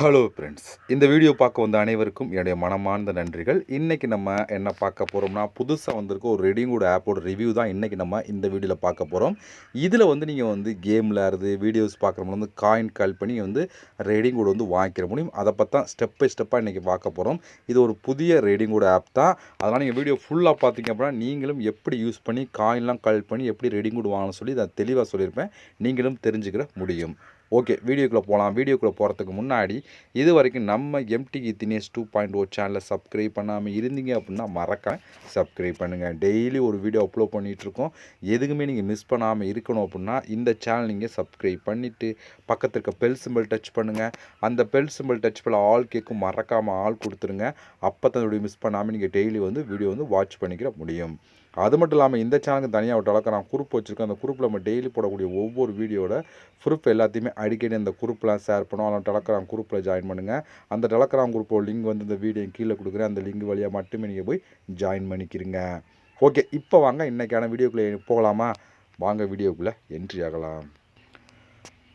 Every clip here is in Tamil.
ஹலோ ஃப்ரெண்ட்ஸ், இந்த வீடியோ பார்க்க வந்த அனைவருக்கும் என்னுடைய மனமார்ந்த நன்றிகள். இன்றைக்கி நம்ம என்ன பார்க்க போகிறோம்னா, புதுசாக வந்திருக்க ஒரு ரெடிங்கூட் ஆப்போட ரிவ்யூ தான் இன்றைக்கி நம்ம இந்த வீடியோவில் பார்க்க போகிறோம். இதில் நீங்கள் கேம் விளையாடுறது, வீடியோஸ் பார்க்குறவங்க காயின் கால் பண்ணி ரெடிங்கூட் வாங்கிக்கிற முடியும். அதை பற்றி தான் ஸ்டெப் பை ஸ்டெப்பாக இன்றைக்கி பார்க்க போகிறோம். இது ஒரு புதிய ரெடிங்கூட் ஆப் தான். அதனால் நீங்கள் வீடியோ ஃபுல்லாக பார்த்தீங்க அப்படின்னா நீங்களும் எப்படி யூஸ் பண்ணி காயின்லாம் கால் பண்ணி எப்படி ரெடிங்கூட் வாங்கணும்னு சொல்லி நான் தெளிவாக சொல்லியிருப்பேன். நீங்களும் தெரிஞ்சுக்கிற முடியும். ஓகே, வீடியோக்குள்ளே போகலாம். வீடியோக்குள்ளே போகிறதுக்கு முன்னாடி இது வரைக்கும் நம்ம எம்டிகி தினேஷ் 2.0 சேனலை சப்ஸ்கிரைப் பண்ணாமல் இருந்தீங்க அப்படின்னா மறக்காம சப்ஸ்கிரைப் பண்ணுங்கள். டெய்லி ஒரு வீடியோ அப்லோட் பண்ணிகிட்ருக்கோம். எதுக்குமே நீங்கள் மிஸ் பண்ணாமல் இருக்கணும் அப்படின்னா இந்த சேனல் நீங்கள் சப்ஸ்கிரைப் பண்ணிவிட்டு பக்கத்தில் இருக்க பெல் சிம்பிள் டச் பண்ணுங்கள். அந்த பெல் சிம்பிள் டச் பண்ண ஆல் கேட்கும் மறக்காமல் ஆள் கொடுத்துருங்க. அப்போ தான் வீடியோ மிஸ் பண்ணாமல் நீங்கள் டெய்லி வீடியோ வாட்ச் பண்ணிக்கிற முடியும். அது மட்டும் இல்லாமல் இந்த சேனலுக்கு தனியாக ஒரு டெலகிராம் குரூப் வச்சுருக்கோம். அந்த குரூப்பில் நம்ம டெய்லி போடக்கூடிய ஒவ்வொரு வீடியோட ப்ரூஃப் எல்லாத்தையுமே அடிக்கடி அந்த குரூப்லாம் ஷேர் பண்ணுவோம். அதனால் டெலகிராம் குரூப்பில் ஜாயின் பண்ணுங்கள். அந்த டெலகிராம் குரூப்போட லிங்க் இந்த வீடியோ கீழே கொடுக்குறேன். அந்த லிங்க் வழியாக மட்டுமே நீங்கள் போய் ஜாயின் பண்ணிக்கிறீங்க. ஓகே, இப்போ வாங்க இன்றைக்கான வீடியோக்குள்ளே போகலாமா? வாங்க வீடியோக்குள்ளே என்ட்ரி ஆகலாம்.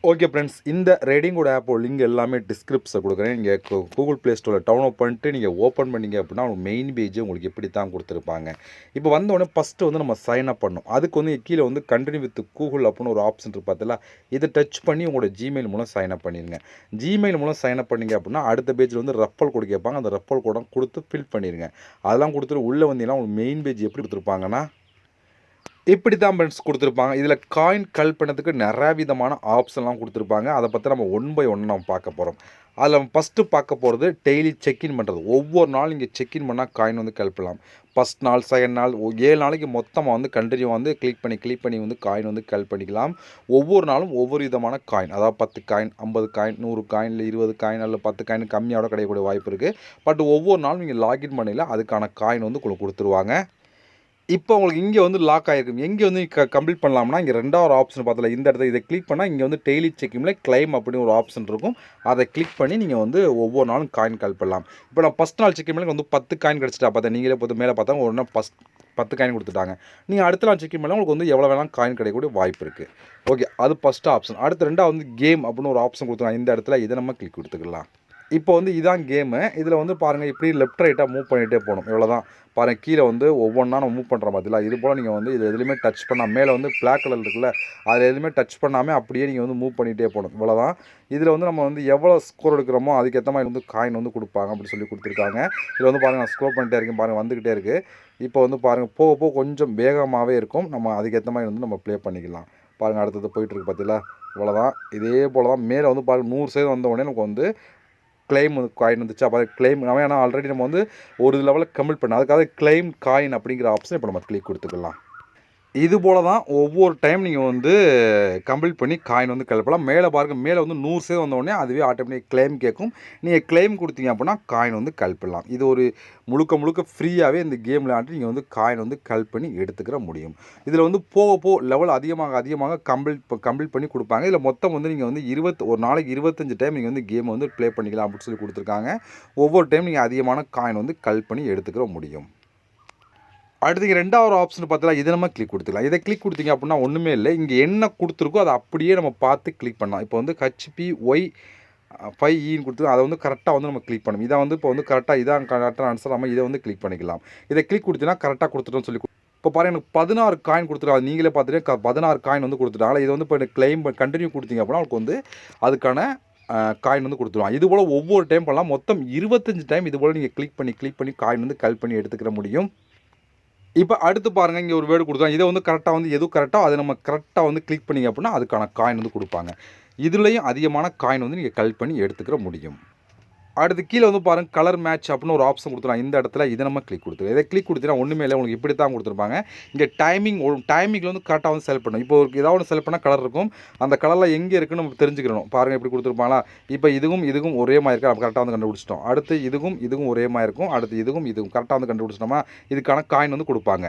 ஓகே ஃப்ரெண்ட்ஸ், இந்த ரெடிங்கூட் ஆப்போட லிங்க் எல்லாமே டிஸ்கிரிப்ஷனில் கொடுக்குறேன். நீங்கள் கூகுள் ப்ளே ஸ்டோரில் டவுன்லோட் பண்ணிட்டு நீங்கள் ஓப்பன் பண்ணிங்க அப்படின்னா மெயின் பேஜ் உங்களுக்கு எப்படி தான் கொடுத்துருப்பாங்க. இப்போ வந்தோடனே ஃபஸ்ட்டு நம்ம சைன் அப் பண்ணணும். அதுக்கு கீழே கண்டினியூ வித் கூகுள் அப்படின்னு ஒரு ஆப்ஷன் இருக்குது பார்த்தீங்களா? இதை டச் பண்ணி உங்களோட ஜிமெயில் மூலம் சைன் அப் பண்ணிடுங்க. ஜிமெயில் மூலம் சைன் அப் பண்ணிங்க அப்படின்னா அடுத்த பேஜில் ரெஃபரல் கோடு கேட்பாங்க. அந்த ரெஃபரல் கோடை கொடுத்து ஃபில் பண்ணிடுங்க. அதெல்லாம் கொடுத்துட்டு உள்ளே வந்தீங்கன்னா உங்களுக்கு மெயின் பேஜ் எப்படி கொடுத்துருப்பாங்கன்னா இப்படி தான் ஃப்ரெண்ட்ஸ் கொடுத்துருப்பாங்க. இதில் காயின் கல் பண்ணதுக்கு நிறையா விதமான ஆப்ஷன்லாம் கொடுத்துருப்பாங்க. அதை பற்றி நம்ம ஒன் பை ஒன் நம்ம பார்க்க போகிறோம். அதில் நம்ம ஃபஸ்ட்டு பார்க்க போகிறது டெய்லி செக்இன் பண்ணுறது. ஒவ்வொரு நாள் நீங்கள் செக்இன் பண்ணால் காயின் கல்பலாம். ஃபஸ்ட் நாள், செகண்ட் நாள், 7 நாளைக்கு மொத்தமாக கண்டினியூ கிளிக் பண்ணி காயின் கல் பண்ணிக்கலாம். ஒவ்வொரு நாளும் ஒவ்வொரு விதமான காயின், அதாவது 10 காயின், 50 காயின், 100 காயின், இல்லை 20 காயின், அல்லது 10 காயின் கம்மியோட கிடைக்கக்கூடிய வாய்ப்பு இருக்குது. பட் ஒவ்வொரு நாளும் நீங்கள் லாகின் பண்ணல அதுக்கான காயின் உங்களுக்கு கொடுத்துருவாங்க. இப்போ உங்களுக்கு இங்கே லாக் ஆகிருக்கும். எங்கே கம்ப்ளீட் பண்ணலாம்னா இங்கே ரெண்டாவது ஆப்ஷன் பார்த்தல இந்த இடத்துல இதை கிளிக் பண்ணால் இங்கே டெய்லி செக்கிங்கில் கிளைம் அப்படின்னு ஒரு ஆப்ஷன் இருக்கும். அதை கிளிக் பண்ணி நீங்கள் ஒவ்வொரு நாளும் காயின் கால் பண்ணலாம். இப்போ நான் ஃபஸ்ட் நாள் செக்கிங்கில் 10 காயின் கிடச்சிட்டா பார்த்தா நீங்களே பார்த்து மேலே பார்த்தா ஒரு நாள் 10 காயின் கொடுத்துட்டாங்க. நீங்கள் அடுத்த நாள் செக்கிங் பண்ணால் உங்களுக்கு எவ்வளோ வேணாலும் காயின் கிடைக்கக்கூடிய வாய்ப்பு இருக்குது. ஓகே, அது ஃபஸ்ட் ஆப்ஷன். அடுத்து ரெண்டாவது கேம் அப்படின்னு ஒரு ஆப்ஷன் கொடுத்துருக்காங்க. இந்த இடத்துல இதை நம்ம கிளிக் கொடுத்துக்கலாம். இப்போ இதான் கேமு. இதில் பாருங்கள் இப்படி லெஃப்ட் ரைட்டாக மூவ் பண்ணிகிட்டே போகணும். இவ்வளோதான். பாருங்கள் கீழே ஒவ்வொன்றா நம்ம மூவ் பண்ணுற மாதிரிலாம் இது போல் நீங்கள் இது எதுலையுமே டச் பண்ணாமல் மேலே பிளாக் கலர் இருக்குல்ல அதில் எதுவுமே டச் பண்ணாமல் அப்படியே நீங்கள் மூவ் பண்ணிகிட்டே போகணும். இவ்வளோதான். இதில் நம்ம எவ்வளோ ஸ்கோர் எடுக்கிறோமோ அதுக்கேற்ற மாதிரி காயின் கொடுப்பாங்க அப்படின்னு சொல்லி கொடுத்துருக்காங்க. இதில் பாருங்கள் நான் ஸ்க்ரோல் பண்ணிட்டே இருக்கேன். பாருங்கள் வந்துக்கிட்டே இருக்குது. இப்போ பாருங்கள் போக போக கொஞ்சம் வேகமாகவே இருக்கும். நம்ம அதுக்கேற்ற மாதிரி நம்ம ப்ளே பண்ணிக்கலாம். பாருங்கள் அடுத்தது போயிட்டுருக்கு பார்த்தீங்களா? இவ்வளோதான். இதே போல் தான் மேலே பாருங்கள் 100% வந்த உடனே நமக்கு கிளைம் காயின் வந்துச்சு. அப்போ கிளைம் நம்ம ஏன்னா ஆல்ரெடி நம்ம ஒரு லெவலில் கம்ப்ளீட் பண்ணோம். அதுக்காக கிளைம் காயின் அப்படிங்கிற ஆப்ஷன் இப்போ நம்ம கிளிக் கொடுத்துக்கலாம். இது போல தான் ஒவ்வொரு டைம் நீங்கள் கம்ப்ளீட் பண்ணி காயின் கிளப்பலாம். மேலே பாருங்கள் மேலே 100% வந்தோடனே அதுவே ஆட்டோமேட்டிக் கிளைம் கேட்கும். நீங்கள் கிளைம் கொடுத்தீங்க அப்படின்னா காயின் கல்பிடலாம். இது ஒரு முழுக்க ஃப்ரீயாகவே இந்த கேம் விளையாண்டு நீங்கள் காயின் கல் பண்ணி எடுத்துக்கிற முடியும். இதில் போக போக லெவல் அதிகமாக கம்ப்ளீட் பண்ணி கொடுப்பாங்க. இதில் மொத்தம் நீங்கள் ஒரு நாளைக்கு 25 டைம் நீங்கள் கேம் ப்ளே பண்ணிக்கலாம் அப்படின்னு சொல்லி கொடுத்துருக்காங்க. ஒவ்வொரு டைம் நீங்கள் அதிகமான காயின் கல் பண்ணி எடுத்துக்கிற முடியும். அடுத்து ரெண்டாவது ஆப்ஷன் பார்த்தா இதை நம்ம கிளிக் கொடுத்துக்கலாம். இதை கிளிக் கொடுத்தீங்க அப்படின்னா ஒன்றுமே இல்லை. இங்கே என்ன கொடுத்துருக்கோ அதை அப்படியே நம்ம பார்த்து கிளிக் பண்ணலாம். இப்போ HPY5E கொடுத்து அதை கரெக்டாக நம்ம கிளிக் பண்ணணும். இதை இப்போ கரெக்டாக இதான் கரெக்டாக ஆன்சர் நம்ம இதை கிளிக் பண்ணிக்கலாம். இதை கிளிக் கொடுத்தீங்கன்னா கரெக்டாக கொடுத்துட்டோன்னு சொல்லி இப்போ பாருங்கள் எனக்கு 16 காயின் கொடுத்துருக்காங்க. நீங்களே பார்த்துட்டு 16 காயின் கொடுத்துட்டாங்களா? இது இப்போ கிளைம் கண்டினியூ கொடுத்தீங்க அப்படின்னா உங்களுக்கு அதுக்கான காயின் கொடுத்துருவாங்க. இது போல் ஒவ்வொரு டைம் பண்ணலாம். மொத்தம் 25 டைம் இது போல் நீங்கள் கிளிக் பண்ணி காயின் கல் பண்ணி எடுத்துக்கிற முடியும். இப்போ அடுத்து பாருங்கள் இங்கே ஒரு வேர்டு கொடுத்தா இதை கரெக்டாக எது கரெக்டாக அதை நம்ம கரெக்டாக கிளிக் பண்ணிங்க அப்படின்னா அதுக்கான காயின் கொடுப்பாங்க. இதுலேயும் அதிகமான காயின் நீங்கள் கல் பண்ணி எடுத்துக்கிற முடியும். அடுத்து கீழே பாருங்கள் கலர் மேட்ச் அப்படின்னு ஒரு ஆப்ஷன் கொடுத்துருவாங்க. இந்த இடத்துல இதை நம்ம கிளிக் கொடுத்துருவோம். இதை கிளிக் கொடுத்தீங்கன்னா ஒன்றுமே இல்லை. உங்களுக்கு இப்படி தான் கொடுத்துருப்பாங்க. இங்கே டைமிங்கில் கரெக்டாக செலக்ட் பண்ணணும். இப்போ ஏதாவது ஒன்று செலக்ட் பண்ணால் கலர் இருக்கும். அந்த கலரில் எங்கே இருக்குன்னு நம்ம தெரிஞ்சுக்கணும். பாருங்கள் எப்படி கொடுத்துருப்பாங்களா? இப்போ இதுவும் ஒரே மாதிரி இருக்கா? நம்ம கரெக்டாக கண்டுபிடிச்சிட்டோம். அடுத்து இதுவும் ஒரே மாதிரி இருக்கும். அடுத்து இதுவும் கரெக்டாக கண்டுபிடிச்சிட்டோமா? இதுக்கான காயின் கொடுப்பாங்க.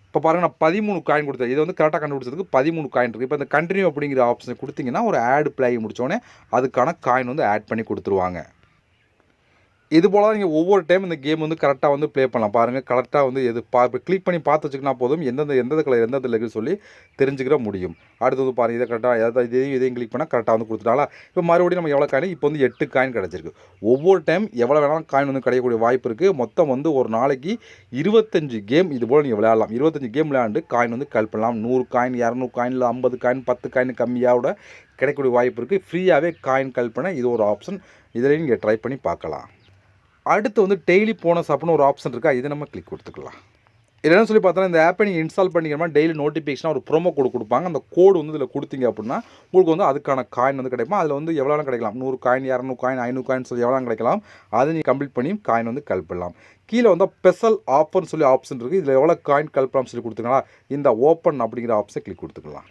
இப்போ பாருங்கள் நான் 13 காயின் கொடுத்தேன். இதை கரெக்டாக கண்டுபிடிச்சதுக்கு 13 காயின் இருக்குது. இப்போ இந்த கண்டினியூ அப்படிங்கிற ஆப்ஷனை கொடுத்தீங்கன்னா ஒரு ஆட் பிளே முடித்தோடனே அதுக்கான காயின் ஆட் பண்ணி கொடுத்துருவாங்க. இது போல தான் நீங்கள் ஒவ்வொரு டைம் இந்த கேம் வந்து கரெக்டாக வந்து ப்ளே பண்ணலாம். பாருங்கள் கரெக்டாக வந்து எது இப்போ கிளிக் பண்ணி பார்த்து வச்சுக்கினா போதும் எந்தெந்த கலர் எந்த இடத்துல இருக்குன்னு சொல்லி தெரிஞ்சுக்கிற முடியும். அடுத்து வந்து பாருங்கள் இதை கரெக்டாக இதையும் கிளிக் பண்ணால் கரெக்டாக வந்து கொடுத்துட்டாங்களா. இப்போ மறுபடியும் நம்ம எவ்வளோ காயின் இப்போ வந்து 8 காயின் கிடச்சிருக்கு. ஒவ்வொரு டைம் எவ்வளோ வேணாலும் காயின் வந்து கிடைக்கக்கூடிய வாய்ப்பு இருக்குது. மொத்தம் வந்து ஒரு நாளைக்கு 25 கேம் இது போல் நீங்கள் விளையாடலாம். 25 கேம் விளையாண்டு காயின் வந்து கல் பண்ணலாம். 100 காயின் 200 காயின் இல்லை 50 காயின் 10 காயின் கம்மியாக கிடைக்கக்கூடிய வாய்ப்பு இருக்குது. ஃப்ரீயாகவே காயின் கல் பண்ண இது ஒரு ஆப்ஷன். இதிலையும் நீங்கள் ட்ரை பண்ணி பார்க்கலாம். அடுத்து வந்து டெய்லி போனஸ் அப்படின்னு ஒரு ஆப்ஷன் இருக்கா, இதை நம்ம கிளிக் கொடுத்துக்கலாம். இல்லைன்னு சொல்லி பார்த்தோன்னா இந்த ஆப்பை நீங்கள் இன்ஸ்டால் பண்ணிக்கிறோமா டெய்லி நோட்டிஃபிகேஷனாக ஒரு ப்ரோமோ கோடு கொடுப்பாங்க. அந்த கோடு வந்து இதில் கொடுத்தீங்க அப்படின்னா உங்களுக்கு வந்து அதுக்கான காயின் வந்து கிடைக்கும். அதில் வந்து எவ்வளோ கிடைக்கலாம், 100 காயின் 200 காயின் 500 காயின் சொல்லி எவ்வளோ கிடைக்கலாம், அதை நீங்கள் கம்ப்ளீட் பண்ணி காயின் வந்து கல் பண்ணலாம். கீழே வந்து ஸ்பெஷல் ஆஃபர்னு சொல்லி ஆப்ஷன் இருக்குது. இதில் எவ்வளோ காயின் கல் பண்ணலாம் சொல்லி கொடுத்துருங்களா, இந்த ஓப்பன் அப்படிங்கிற ஆப்ஷனை கிளிக் கொடுத்துக்கலாம்.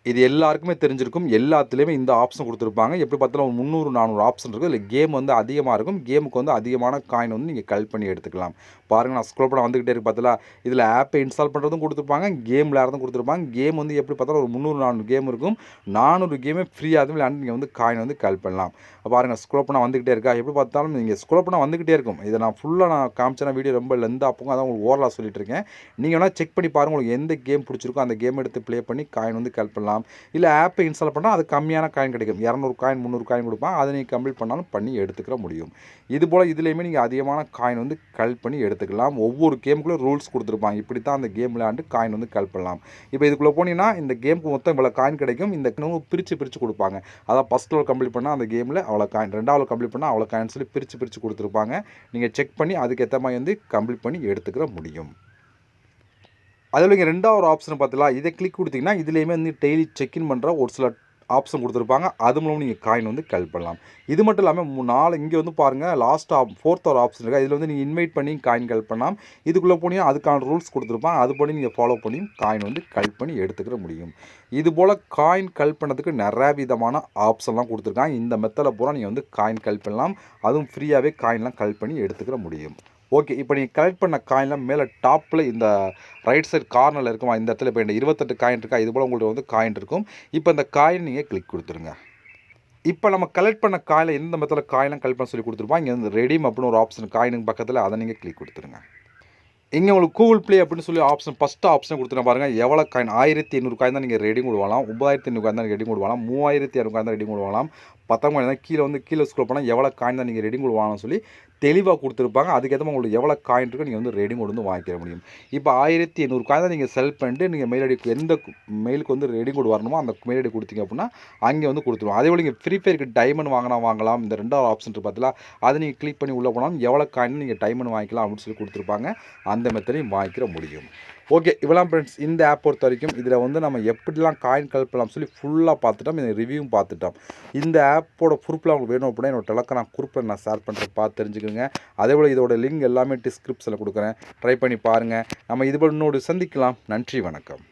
இது எல்லாருக்குமே தெரிஞ்சிருக்கும். எல்லாத்துலேயுமே இந்த ஆப்ஷன் கொடுத்துருப்பாங்க. எப்படி பார்த்தாலும் 300 400 ஆப்ஷன் இருக்குது. இதில் கேம் வந்து அதிகமாக இருக்கும். கேமுக்கு வந்து அதிகமான காயின் வந்து நீங்கள் கல் பண்ணி எடுத்துக்கலாம். பாருங்கள் நான் ஸ்க்ரோல் பண்ண வந்துக்கிட்டே இருக்கு பார்த்தீங்களா. இதில் ஆப்பை இன்ஸ்டால் பண்ணுறதும் கொடுத்துருப்பாங்க, கேம் விளையாடுறதும் கொடுத்துருப்பாங்க. கேம் வந்து எப்படி பார்த்தாலும் ஒரு 300 400 கேம் இருக்கும். 400 கேமே ஃப்ரீயாக விளையாண்டு நீங்கள் வந்து காயின் வந்து கல் பண்ணலாம். பாருங்கள் ஸ்க்ரோல் பண்ண வந்துக்கிட்டே இருக்கா. எப்படி பார்த்தாலும் நீங்கள் ஸ்க்ரோல் பண்ண வந்துக்கிட்டே இருக்கும். இதை நான் ஃபுல்லாக காமிச்சேன்னா வீடியோ ரொம்ப லெந்தாக போகும். அதான் உங்களுக்கு ஓரலாக சொல்லிட்டு இருக்கேன். நீங்கள் வேணால் செக் பண்ணி பாருங்கள். உங்களுக்கு எந்த கேம் பிடிச்சிருக்கோ அந்த கேம் எடுத்து ப்ளே பண்ணி காயின் வந்து கல் பண்ணலாம். இல்லை ஆப்பை இன்ஸ்டால் பண்ணால் அது கம்மியான காயின் கிடைக்கும். 200 காயின் 300 காயின் கொடுப்பாங்க. அதை நீங்கள் கம்ப்ளீட் பண்ணாலும் பண்ணி எடுத்துக்கிற முடியும். இதுபோல் இதுலேயுமே நீங்கள் அதிகமான காயின் வந்து கல் பண்ணி எடுத்துக்கலாம். ஒவ்வொரு கேமுக்குள்ளே ரூல்ஸ் கொடுத்துருப்பாங்க. இப்படி தான் அந்த கேம் விளையாண்டு காயின் வந்து கல் பண்ணலாம். இப்போ இதுக்குள்ளே போனீங்கன்னா இந்த கேமுக்கு மொத்தம் இவ்வளோ காயின் கிடைக்கும். இந்த பிரித்து கொடுப்பாங்க. அதான் ஃபஸ்ட் லெவல் கம்ப்ளீட் பண்ணால் அந்த கேமில் அவ்வளோ காயின், 2வது கம்ப்ளீட் பண்ணால் அவ்வளோ காயின் சொல்லி பிரித்து கொடுத்துருப்பாங்க. நீங்கள் செக் பண்ணி அதுக்கேற்ற மாதிரி வந்து கம்ப்ளீட் பண்ணி எடுத்துக்கிற முடியும். அதில் நீங்கள் 2வது ஆப்ஷன் பார்த்தீங்களா, இதை கிளிக் கொடுத்தீங்கன்னா இதுலேயுமே வந்து டெய்லி செக்இன் பண்ணுற ஒரு சில ஆப்ஷன் கொடுத்துருப்பாங்க. அது மூலம் நீங்கள் காயின் வந்து கல் பண்ணலாம். இது மட்டும் இல்லாமல் இங்கே வந்து பாருங்கள் லாஸ்ட் 4th ஒரு ஆப்ஷன் இருக்குது. இதில் வந்து நீங்கள் இன்வைட் பண்ணி காயின் கல் பண்ணலாம். இதுக்குள்ளே போனீங்கன்னா அதுக்கான ரூல்ஸ் கொடுத்துருப்பாங்க. அது பண்ணி நீங்கள் ஃபாலோ பண்ணி காயின் வந்து கல் பண்ணி எடுத்துக்கிற முடியும். இதுபோல் காயின் கல் பண்ணதுக்கு நிறைய விதமான ஆப்ஷன்லாம் கொடுத்துருக்காங்க. இந்த மெத்தடில் பூரா நீங்கள் வந்து காயின் கல் பண்ணலாம். அதுவும் ஃப்ரீயாகவே காயின்லாம் கல் பண்ணி எடுத்துக்கிற முடியும். ஓகே, இப்போ நீங்கள் கலெக்ட் பண்ண காயின்லாம் மேலே டாப்பில் இந்த ரைட் சைட் கார்னரில் இருக்குமா, இந்த இடத்துல இப்போ இந்த 28 காயின் இருக்கா, இது போல் உங்களுக்கு வந்து காயின் இருக்கும். இப்போ இந்த காயின் நீங்கள் கிளிக் கொடுத்துருங்க. இப்போ நம்ம கலெக்ட் பண்ண காயில் எந்த மெத்தடில் காயின்லாம் கலெக்ட் பண்ண சொல்லி கொடுத்துருப்போம். இங்கே வந்து ரெடீம் அப்படின்னு ஒரு ஆப்ஷன் காயினுக்கு பக்கத்தில், அதை நீங்கள் கிளிக் கொடுத்துருங்க. இங்கே உங்களுக்கு கூகுள் ப்ளே அப்படின்னு சொல்லி ஆப்ஷன் ஃபஸ்ட்டு ஆப்ஷன் கொடுத்துருங்க. பாருங்கள் எவ்வளோ காயின் 1800 காயின் தான் நீங்கள் ரெடி கொடுவாங்களாம். 9500 காயின் தான் ரெடி கொடுவாங்களாம். 3200 காயின் தான் ரெடி கொடுவாங்களாம். 10 காயின் தான் கீழே ஸ்க்ரோல் பண்ணால் எவ்வளோ காயின் தான் நீங்கள் ரெடி கொடுவாங்கன்னு சொல்லி தெளிவாக கொடுத்துருப்பாங்க. அதுக்கேற்ற மாதிரி உங்களுக்கு எவ்வளோ காயின் இருக்கோ நீங்கள் வந்து ரெடி வந்து வாங்கிக்கிற முடியும். இப்போ 1800 காயின் தான் நீங்கள் செல் பண்ணிட்டு நீங்கள் மெயில் ஐடி எந்த மெயிலுக்கு வந்து ரெடி கோட் வரணுமோ அந்த மெயில் ஐடி கொடுத்தீங்க அப்படின்னா அங்கே வந்து கொடுத்துருவோம். அதே போல் நீங்கள் ஃப்ரீ ஃபயருக்கு டைமண்ட் வாங்கலாம். இந்த 2வது ஆப்ஷன் பார்த்தீங்களா, அதை நீங்கள் கிளிக் பண்ணி உள்ளே போனாலும் எவ்வளோ காயின் நீங்கள் டைமண்ட் வாங்கிக்கலாம் அப்படின்னு சொல்லி கொடுத்துருப்பாங்க. அந்த மெத்தடையும் வாங்கிக்கிற முடியும். ஓகே, இவ்வளோ ஃப்ரெண்ட்ஸ் இந்த ஆப் பொறுத்த வரைக்கும் இதில் வந்து நம்ம எப்படிலாம் காயின் கலெக்ட் பண்ணலாம் சொல்லி ஃபுல்லாக பார்த்துட்டோம். இந்த ரிவ்யூவும் பார்த்துட்டோம். இந்த ஆப்போட ப்ரூஃப்லாம் உங்களுக்கு வேணும் அப்படின்னா என்னோட டெலகிராம் குரூப்பில் நான் ஷேர் பண்ணுறேன், பார்த்து தெரிஞ்சுக்கோங்க. அதேபோல் இதோட லிங்க் எல்லாமே டிஸ்கிரிப்ஷனில் கொடுக்குறேன், ட்ரை பண்ணி பாருங்கள். நம்ம இதுபோல் இன்னொரு சந்திக்கலாம். நன்றி, வணக்கம்.